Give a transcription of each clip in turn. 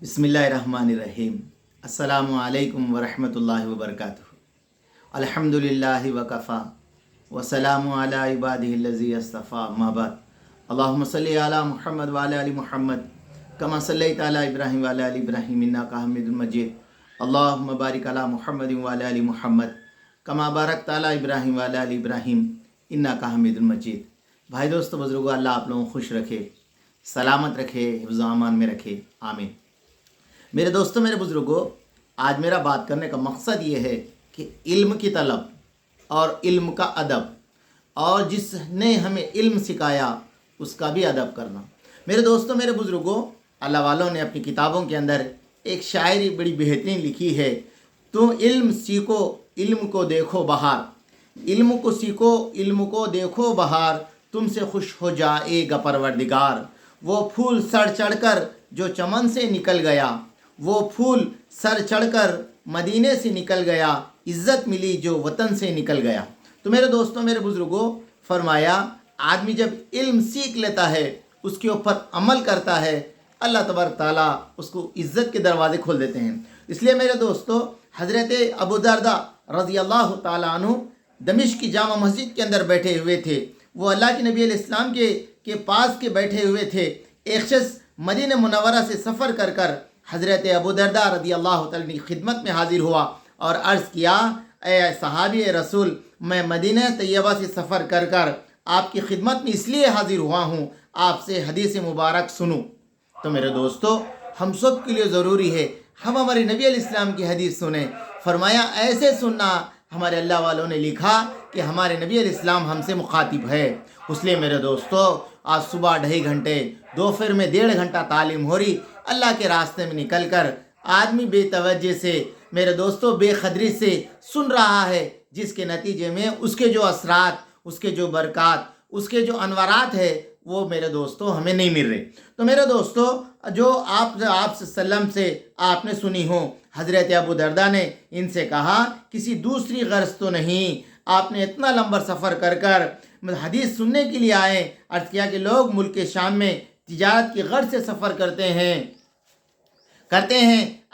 बिस्मिल्लाहिर्रहमानिर्रहीम। अस्सलामु अलैकुम वरहमतुल्लाहि वबरकातुहू। अल्हम्दुलिल्लाहि वकफ़ा वसलामु अला इबादिहिल्लज़ी अस्तफ़ा, अम्मा बाद। अल्लाहुम्मा सल्लि अला मुहम्मद व अला आलि मुहम्मद कमा सल्लैता अला इब्राहीम व अला आलि इब्राहीम इन्नका हमीदुम मजीद। अल्लाहुम्मा बारिक अला मुहम्मद व अला आलि मुहम्मद कमा बारकता अला इब्राहीम व अला आलि इब्राहीम इन्नका हमीदुम मजीद। भाई दोस्तों, बुजुर्गों, अल्लाह आप लोगों को खुश रखे, सलामत रखे, हिफ्ज़ व अमान में रखे, आमीन। मेरे दोस्तों, मेरे बुज़ुर्गों, आज मेरा बात करने का मकसद ये है कि इल्म की तलब और इल्म का अदब, और जिसने हमें इल्म सिखाया उसका भी अदब करना। मेरे दोस्तों, मेरे बुज़ुर्गों, अल्लाह वालों ने अपनी किताबों के अंदर एक शायरी बड़ी बेहतरीन लिखी है। तुम इल्म सीखो, इल्म को देखो बहार, इल्म को सीखो, इल्म को देखो बहार, तुमसे खुश हो जाएगा परवरदिगार। वो फूल सर चढ़कर जो चमन से निकल गया, वो फूल सर चढ़कर मदीने से निकल गया, इज़्ज़त मिली जो वतन से निकल गया। तो मेरे दोस्तों, मेरे बुज़ुर्गों, फरमाया आदमी जब इल्म सीख लेता है, उसके ऊपर अमल करता है, अल्लाह तबारक ताला उसको इज़्ज़त के दरवाज़े खोल देते हैं। इसलिए मेरे दोस्तों, हज़रत अबू दरदा रज़ी अल्लाह ताला अन्हु दमिश्क की जामा मस्जिद के अंदर बैठे हुए थे। वो अल्लाह के नबी अलैहिस्सलाम के पास के बैठे हुए थे। एक शख्स मदीना मुनव्वरा से सफ़र कर कर हज़रत अबू दरदा रज़ी अल्लाह ताला की खिदमत में हाजिर हुआ और अर्ज़ किया, ए सहाबी रसूल, मैं मदीना तैयबा से सफ़र कर कर आपकी खिदमत में इसलिए हाजिर हुआ हूँ, आपसे हदीस मुबारक सुनूँ। तो मेरे दोस्तों, हम सब के लिए ज़रूरी है हम हमारे नबी अलैहिस्सलाम की हदीस सुने। फरमाया ऐसे सुनना, हमारे अल्लाह वालों ने लिखा कि हमारे नबी अलैहिस्सलाम हमसे मुखातिब है। इसलिए मेरे दोस्तों, आज सुबह 2.5 घंटे, दोपहर में 1.5 घंटा तालीम हो रही। अल्लाह के रास्ते में निकल कर आदमी बेतवज्जे से, मेरे दोस्तों, बेखदरी से सुन रहा है, जिसके नतीजे में उसके जो असरात, उसके जो बरक़ात, उसके जो अनवरात है, वो मेरे दोस्तों हमें नहीं मिल रहे। तो मेरे दोस्तों, जो आप सल्लम से आपने सुनी हो, हज़रत अबू दरदा ने इनसे कहा किसी दूसरी गर्ज तो नहीं, आपने इतना लंबा सफ़र कर कर हदीस सुनने के लिए आए। अर्ज़ किया कि लोग मुल्क शाम में तिजारत की गर्ज से सफ़र करते हैं,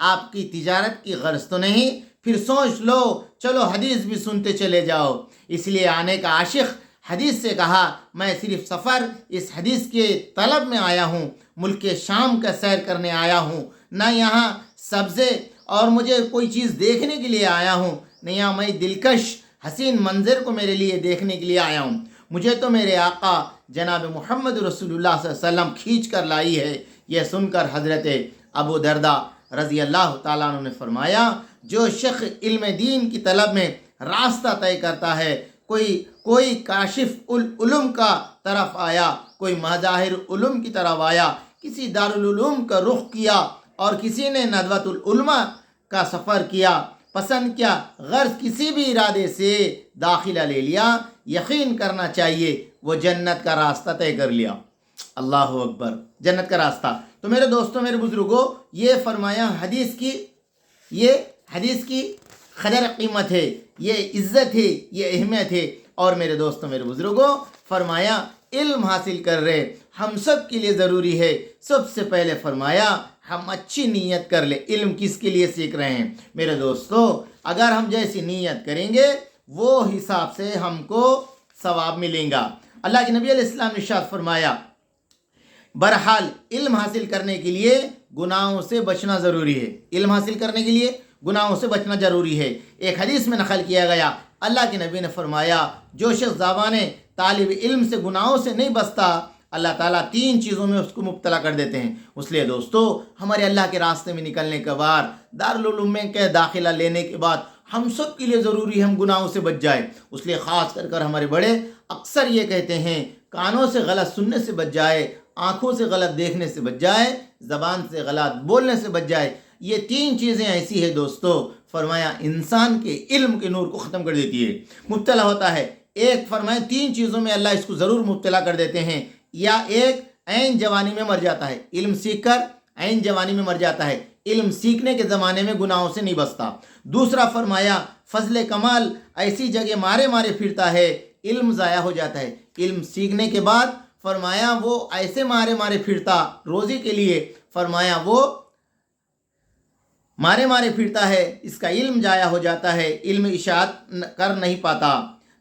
आपकी तिजारत की गर्ज तो नहीं, फिर सोच लो, चलो हदीस भी सुनते चले जाओ। इसलिए आने का आशिक़ हदीस से कहा, मैं सिर्फ सफ़र इस हदीस के तलब में आया हूँ, मुल्क शाम का सैर करने आया हूँ, ना यहाँ सब्ज़े और मुझे कोई चीज़ देखने के लिए आया हूँ, नहीं यहाँ मैं दिलकश हसीन मंज़र को मेरे लिए देखने के लिए आया हूँ। मुझे तो मेरे आका जनाब मोहम्मद रसूलुल्लाह सल्लल्लाहु अलैहि वसल्लम खींच कर लाई है। यह सुनकर हज़रत अबू दरदा रज़ी अल्लाह ताला अन्हु ने फरमाया, जो शख्स इल्म दीन की तलब में रास्ता तय करता है, कोई काशिफ उलूम का तरफ आया, कोई मज़ाहिर उलूम की तरफ आया, किसी दारुल उलूम का रुख किया और किसी ने नदवतुल उलमा का सफ़र किया, पसंद किया, गर्ज किसी भी इरादे से दाखिला ले लिया, यकीन करना चाहिए वो जन्नत का रास्ता तय कर लिया। अल्लाह अकबर, जन्नत का रास्ता। तो मेरे दोस्तों, मेरे बुज़ुर्गों, ये फरमाया हदीस की क़दर कीमत है, ये इज़्ज़त है, ये अहमियत है। और मेरे दोस्तों, मेरे बुज़ुर्गों, फरमाया इल्म हासिल कर रहे हम सब के लिए ज़रूरी है। सबसे पहले फरमाया हम अच्छी नीयत कर ले। इल्म किसके लिए सीख रहे हैं? मेरे दोस्तों, अगर हम जैसी नीयत करेंगे वो हिसाब से हमको सवाब मिलेगा। अल्लाह के नबी अलैहिस्सलाम ने इरशाद फरमाया, बहरहाल इल्म हासिल करने के लिए गुनाहों से बचना ज़रूरी है। इल्म हासिल करने के लिए गुनाहों से बचना ज़रूरी है। एक हदीस में नकल किया गया, अल्लाह के नबी ने फरमाया, जो शख्स ज़बाने तालिब इल्म से गुनाहों से नहीं बचता, अल्लाह ताला 3 चीज़ों में उसको मुब्तला कर देते हैं। इसलिए दोस्तों, हमारे अल्लाह के रास्ते में निकलने के बाद, दारुल उलूम में के दाखिला लेने के बाद हम सब के लिए ज़रूरी है हम गुनाहों से बच जाए। इसलिए ख़ास कर हमारे बड़े अक्सर ये कहते हैं, कानों से गलत सुनने से बच जाए, आँखों से गलत देखने से बच जाए, ज़बान से गलत बोलने से बच जाए। ये 3 चीज़ें ऐसी है दोस्तों, फरमाया इंसान के इल्म के नूर को ख़त्म कर देती है, मुब्तला होता है। एक फरमाया 3 चीज़ों में अल्लाह इसको ज़रूर मुब्तला कर देते हैं, या एक ऐन जवानी में मर जाता है, इल्म सीख कर ऐन जवानी में मर जाता है, इल्म सीखने के ज़माने में गुनाहों से नहीं बचता। दूसरा फरमाया फजल कमाल ऐसी जगह मारे मारे फिरता है, इल्म ज़ाया हो जाता है। इल्म सीखने के बाद फरमाया वो ऐसे मारे मारे फिरता रोज़ी के लिए, फरमाया वो مارے مارے پھرتا ہے، اس کا علم ضائع ہو جاتا ہے، علم اشاعت کر نہیں پاتا۔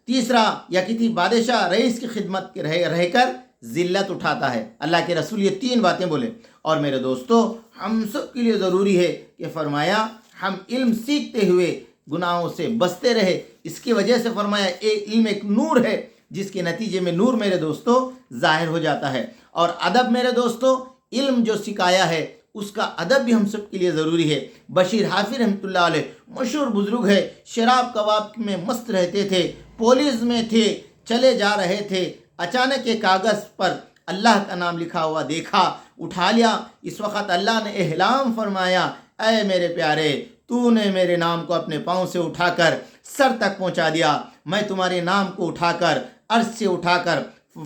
تیسرا، یا کسی بادشاہ رئیس کی خدمت رہ کر ذلت اٹھاتا ہے۔ اللہ کے رسول یہ 3 باتیں بولے، اور میرے دوستو ہم سب کے لیے ضروری ہے کہ فرمایا ہم علم سیکھتے ہوئے گناہوں سے بچتے رہے۔ اس کی وجہ سے فرمایا علم ایک نور ہے، جس کے نتیجے میں نور میرے دوستو ظاہر ہو جاتا ہے۔ اور ادب میرے دوستو، علم جو سکھایا ہے اس کا ادب بھی ہم سب کے لیے ضروری ہے۔ بشیر حافظ رحمۃ اللہ علیہ مشہور بزرگ ہے، شراب کباب میں مست رہتے تھے، پولیس میں تھے، چلے جا رہے تھے، اچانک ایک کاغذ پر اللہ کا نام لکھا ہوا دیکھا، اٹھا لیا۔ اس وقت اللہ نے اعلان فرمایا، اے میرے پیارے، تو نے میرے نام کو اپنے پاؤں سے اٹھا کر سر تک پہنچا دیا، میں تمہارے نام کو اٹھا کر عرش سے اٹھا کر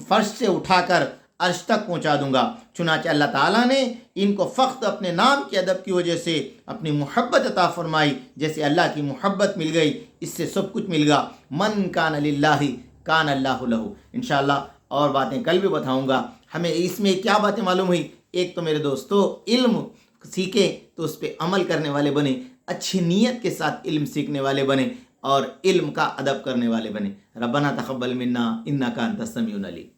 فرش سے اٹھا کر عرش تک پہنچا دوں گا۔ چنانچہ اللہ تعالیٰ نے ان کو فقط اپنے نام کے ادب کی وجہ سے اپنی محبت عطا فرمائی۔ جیسے اللہ کی محبت مل گئی، اس سے سب کچھ مل گا۔ من کان للہ کان اللہ لہ۔ انشاءاللہ اور باتیں کل بھی بتاؤں گا۔ ہمیں اس میں کیا باتیں معلوم ہوئی؟ ایک تو میرے دوستو علم سیکھیں تو اس پہ عمل کرنے والے بنے، اچھی نیت کے ساتھ علم سیکھنے والے بنے، اور علم کا ادب کرنے والے بنے۔ ربنا تقبل منا انک انت السمیع العلیم۔